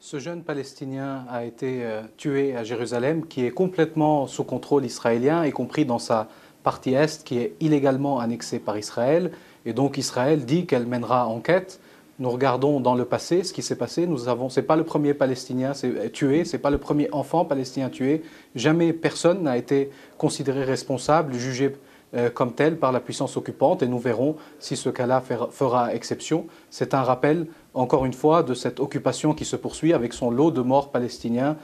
Ce jeune Palestinien a été tué à Jérusalem, qui est complètement sous contrôle israélien, y compris dans sa partie est, qui est illégalement annexée par Israël. Et donc Israël dit qu'elle mènera enquête. Nous regardons dans le passé ce qui s'est passé. Ce n'est pas le premier Palestinien tué, ce n'est pas le premier enfant palestinien tué. Jamais personne n'a été considéré responsable, jugé comme tel par la puissance occupante, et nous verrons si ce cas-là fera exception. C'est un rappel, encore une fois, de cette occupation qui se poursuit avec son lot de morts palestiniens.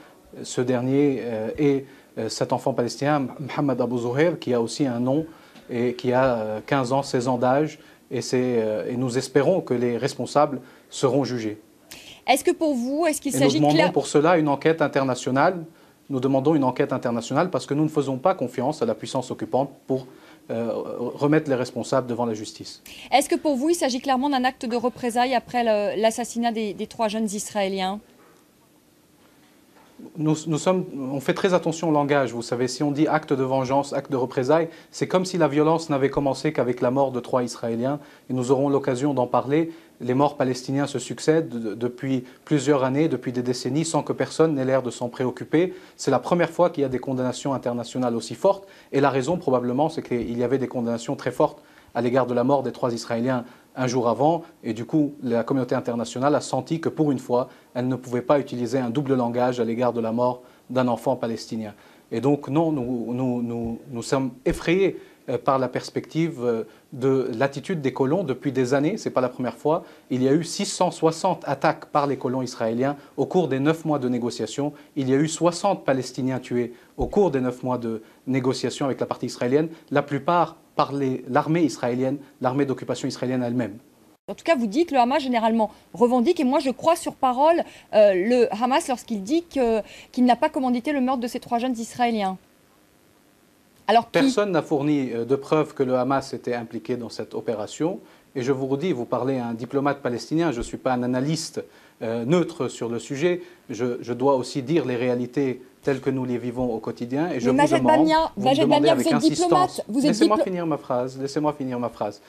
Ce dernier est cet enfant palestinien, Mohamed Abou Zuhair, qui a aussi un nom et qui a 15 ans, 16 ans d'âge, et nous espérons que les responsables seront jugés. Est-ce que pour vous, est-ce qu'il s'agit Nous demandons pour cela une enquête internationale. Nous demandons une enquête internationale parce que nous ne faisons pas confiance à la puissance occupante pour remettre les responsables devant la justice. Est-ce que pour vous, il s'agit clairement d'un acte de représailles après l'assassinat des 3 jeunes Israéliens ? On fait très attention au langage. Vous savez, si on dit acte de vengeance, acte de représailles, c'est comme si la violence n'avait commencé qu'avec la mort de 3 Israéliens. Et nous aurons l'occasion d'en parler. Les morts palestiniens se succèdent depuis plusieurs années, depuis des décennies, sans que personne n'ait l'air de s'en préoccuper. C'est la première fois qu'il y a des condamnations internationales aussi fortes. Et la raison, probablement, c'est qu'il y avait des condamnations très fortes à l'égard de la mort des 3 Israéliens un jour avant, et du coup, la communauté internationale a senti que pour une fois, elle ne pouvait pas utiliser un double langage à l'égard de la mort d'un enfant palestinien. Et donc, non, nous sommes effrayés par la perspective de l'attitude des colons depuis des années. Ce n'est pas la première fois. Il y a eu 660 attaques par les colons israéliens au cours des 9 mois de négociations. Il y a eu 60 Palestiniens tués au cours des 9 mois de négociations avec la partie israélienne, la plupart par l'armée israélienne, l'armée d'occupation israélienne elle-même. En tout cas, vous dites que le Hamas généralement revendique, et moi je crois sur parole le Hamas lorsqu'il dit qu'il n'a pas commandité le meurtre de ces 3 jeunes Israéliens. Alors, personne n'a fourni de preuves que le Hamas était impliqué dans cette opération. Et je vous redis, vous parlez à un diplomate palestinien, je ne suis pas un analyste neutre sur le sujet. Je dois aussi dire les réalités telles que nous les vivons au quotidien. Et je vous demandez avec insistance. Laissez-moi finir ma phrase. Laissez-moi finir ma phrase.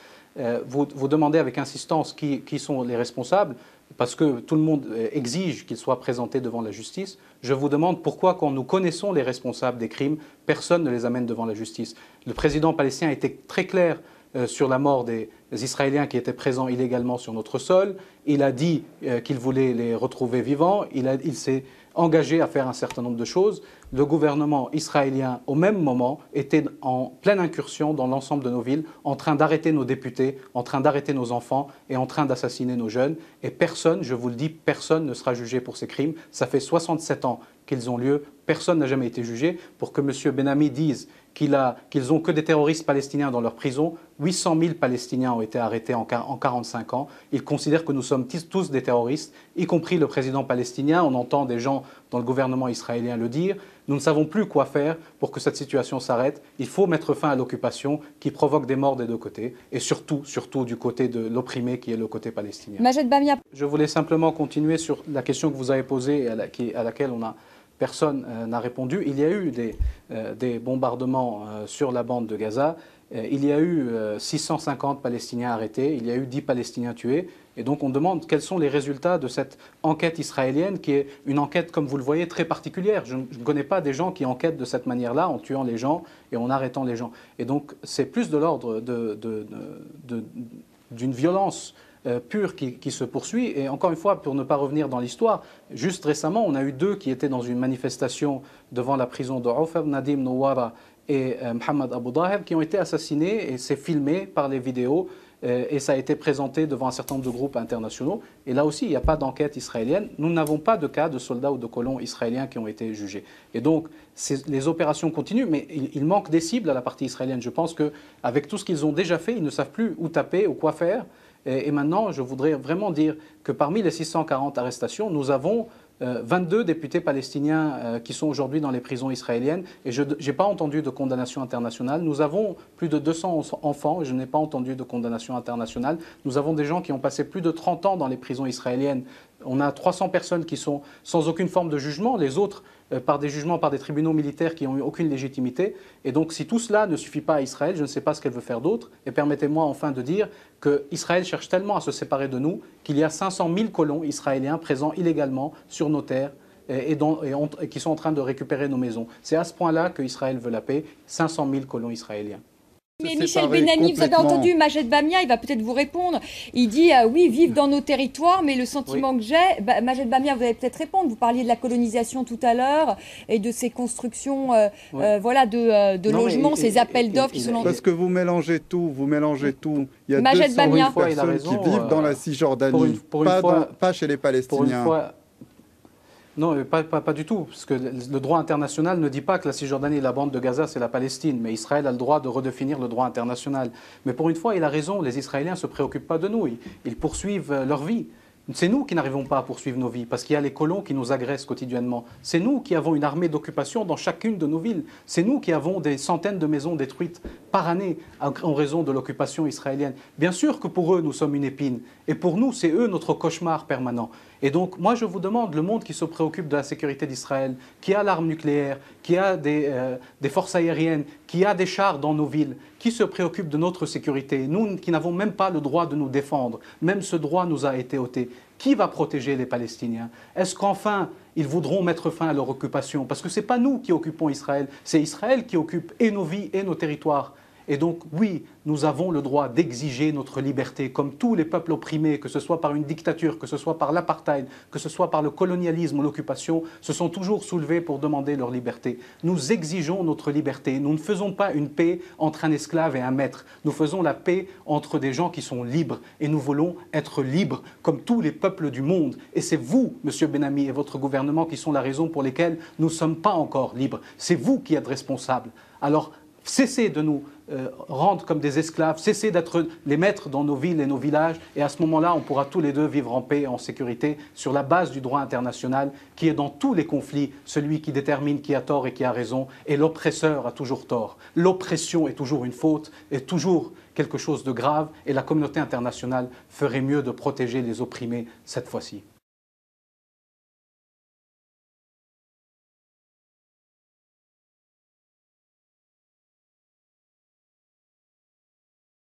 Vous demandez avec insistance qui sont les responsables, parce que tout le monde exige qu'ils soient présentés devant la justice. Je vous demande pourquoi, quand nous connaissons les responsables des crimes, personne ne les amène devant la justice. Le président palestinien était très clair sur la mort des Israéliens qui étaient présents illégalement sur notre sol. Il a dit qu'il voulait les retrouver vivants. Il s'est engagé à faire un certain nombre de choses. Le gouvernement israélien, au même moment, était en pleine incursion dans l'ensemble de nos villes, en train d'arrêter nos députés, en train d'arrêter nos enfants et en train d'assassiner nos jeunes. Et personne, je vous le dis, personne ne sera jugé pour ces crimes. Ça fait 67 ans qu'ils ont lieu. Personne n'a jamais été jugé. Pour que M. Ben-Ami dise qu'ils n'ont que des terroristes palestiniens dans leur prison, 800 000 Palestiniens ont été arrêtés en 45 ans. Ils considèrent que nous sommes tous des terroristes, y compris le président palestinien. On entend des gens dans le gouvernement israélien le dire. Nous ne savons plus quoi faire pour que cette situation s'arrête. Il faut mettre fin à l'occupation qui provoque des morts des deux côtés, et surtout du côté de l'opprimé qui est le côté palestinien. Majed Bamia. Je voulais simplement continuer sur la question que vous avez posée et à laquelle personne n'a répondu. Il y a eu des bombardements sur la bande de Gaza. Il y a eu 650 Palestiniens arrêtés. Il y a eu 10 Palestiniens tués. Et donc on demande quels sont les résultats de cette enquête israélienne, qui est une enquête, comme vous le voyez, très particulière. Je ne connais pas des gens qui enquêtent de cette manière-là, en tuant les gens et en arrêtant les gens. Et donc c'est plus de l'ordre d'une violence pure qui se poursuit. Et encore une fois, pour ne pas revenir dans l'histoire, juste récemment, on a eu 2 qui étaient dans une manifestation devant la prison de Ofer, Nadim Nouara et Mohamed Abou Daher, qui ont été assassinés, et c'est filmé par les vidéos, et ça a été présenté devant un certain nombre de groupes internationaux. Et là aussi, il n'y a pas d'enquête israélienne. Nous n'avons pas de cas de soldats ou de colons israéliens qui ont été jugés. Et donc, les opérations continuent, mais il manque des cibles à la partie israélienne. Je pense qu'avec tout ce qu'ils ont déjà fait, ils ne savent plus où taper ou quoi faire. Et maintenant, je voudrais vraiment dire que parmi les 640 arrestations, nous avons 22 députés palestiniens qui sont aujourd'hui dans les prisons israéliennes, et je n'ai pas entendu de condamnation internationale. Nous avons plus de 200 enfants et je n'ai pas entendu de condamnation internationale. Nous avons des gens qui ont passé plus de 30 ans dans les prisons israéliennes On a 300 personnes qui sont sans aucune forme de jugement, les autres par des jugements, par des tribunaux militaires qui n'ont eu aucune légitimité. Et donc si tout cela ne suffit pas à Israël, je ne sais pas ce qu'elle veut faire d'autre. Et permettez-moi enfin de dire qu'Israël cherche tellement à se séparer de nous qu'il y a 500 000 colons israéliens présents illégalement sur nos terres et qui sont en train de récupérer nos maisons. C'est à ce point-là qu'Israël veut la paix, 500 000 colons israéliens. Mais Michel Benami, vous avez entendu Majed Bamia, il va peut-être vous répondre. Il dit oui, vivre dans nos territoires, mais le sentiment que j'ai, Majed Bamia, vous allez peut-être répondre. Vous parliez de la colonisation tout à l'heure et de ces constructions voilà, de logements, ces appels d'offres qui sont lancés. Parce que vous mélangez tout, Il y a Majed 200 Bamia. 000 personnes qui vivent dans la Cisjordanie, pas chez les Palestiniens. Non, pas du tout, parce que le droit international ne dit pas que la Cisjordanie et la bande de Gaza, c'est la Palestine, mais Israël a le droit de redéfinir le droit international. Mais pour une fois, il a raison, les Israéliens ne se préoccupent pas de nous, ils poursuivent leur vie. C'est nous qui n'arrivons pas à poursuivre nos vies, parce qu'il y a les colons qui nous agressent quotidiennement. C'est nous qui avons une armée d'occupation dans chacune de nos villes. C'est nous qui avons des centaines de maisons détruites par année en raison de l'occupation israélienne. Bien sûr que pour eux, nous sommes une épine. Et pour nous, c'est eux notre cauchemar permanent. Et donc, moi, je vous demande, le monde qui se préoccupe de la sécurité d'Israël, qui a l'arme nucléaire, qui a des forces aériennes, qui a des chars dans nos villes, qui se préoccupe de notre sécurité, nous qui n'avons même pas le droit de nous défendre, même ce droit nous a été ôté. Qui va protéger les Palestiniens? Est-ce qu'enfin, ils voudront mettre fin à leur occupation? Parce que ce n'est pas nous qui occupons Israël, c'est Israël qui occupe et nos vies et nos territoires. Et donc, oui, nous avons le droit d'exiger notre liberté, comme tous les peuples opprimés, que ce soit par une dictature, que ce soit par l'apartheid, que ce soit par le colonialisme ou l'occupation, se sont toujours soulevés pour demander leur liberté. Nous exigeons notre liberté. Nous ne faisons pas une paix entre un esclave et un maître. Nous faisons la paix entre des gens qui sont libres. Et nous voulons être libres, comme tous les peuples du monde. Et c'est vous, M. Benami, et votre gouvernement qui sont la raison pour laquelle nous ne sommes pas encore libres. C'est vous qui êtes responsables. Alors, cessez de nous rendre comme des esclaves, cessez d'être les maîtres dans nos villes et nos villages, et à ce moment-là, on pourra tous les deux vivre en paix et en sécurité sur la base du droit international qui est dans tous les conflits celui qui détermine qui a tort et qui a raison, et l'oppresseur a toujours tort. L'oppression est toujours une faute, est toujours quelque chose de grave, et la communauté internationale ferait mieux de protéger les opprimés cette fois-ci.